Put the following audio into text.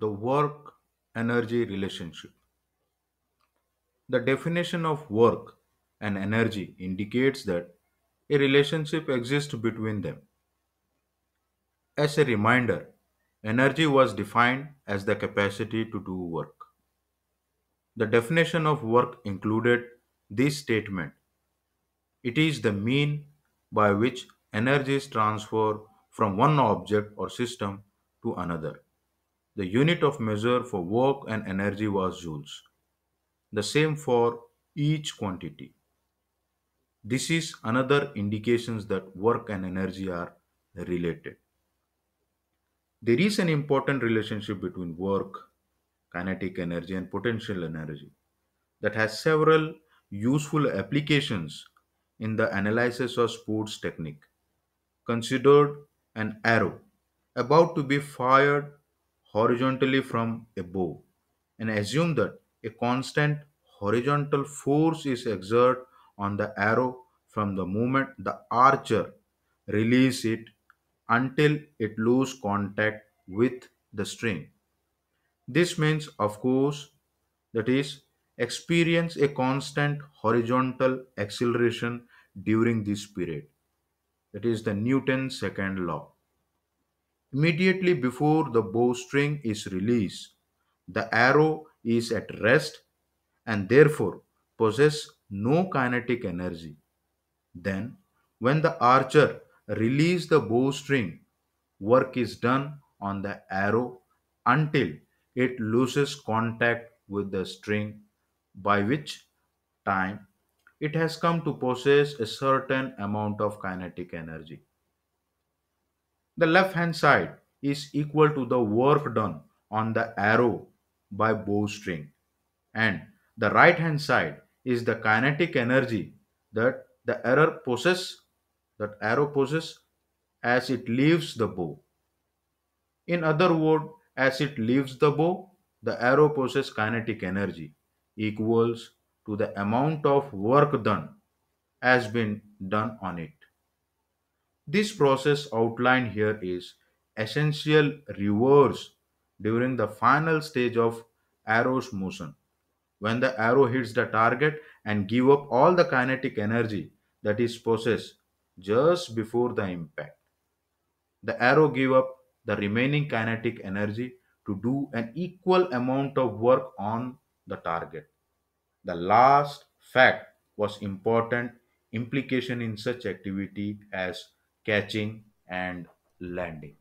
The work energy relationship. The definition of work and energy indicates that a relationship exists between them. As a reminder, energy was defined as the capacity to do work. The definition of work included this statement: it is the mean by which energy is transferred from one object or system to another. The unit of measure for work and energy was joules, the same for each quantity. This is another indications that work and energy are related. There is an important relationship between work, kinetic energy, and potential energy that has several useful applications in the analysis of sports technique. Considered an arrow about to be fired horizontally from a bow, and assume that a constant horizontal force is exerted on the arrow from the moment the archer releases it until it loses contact with the string. This means, of course, that is, experience a constant horizontal acceleration during this period. That is the Newton's second law. Immediately before the bowstring is released, the arrow is at rest and therefore possesses no kinetic energy. Then, when the archer releases the bowstring, work is done on the arrow until it loses contact with the string, by which time it has come to possess a certain amount of kinetic energy. The left hand side is equal to the work done on the arrow by bowstring, and the right hand side is the kinetic energy that the arrow possesses as it leaves the bow. In other words, as it leaves the bow, the arrow possesses kinetic energy equals to the amount of work done has been done on it. This process outlined here is essential reverse during the final stage of arrow's motion, when the arrow hits the target and give up all the kinetic energy that is possessed just before the impact. The arrow give up the remaining kinetic energy to do an equal amount of work on the target. The last fact was important implication in such activity as catching and landing.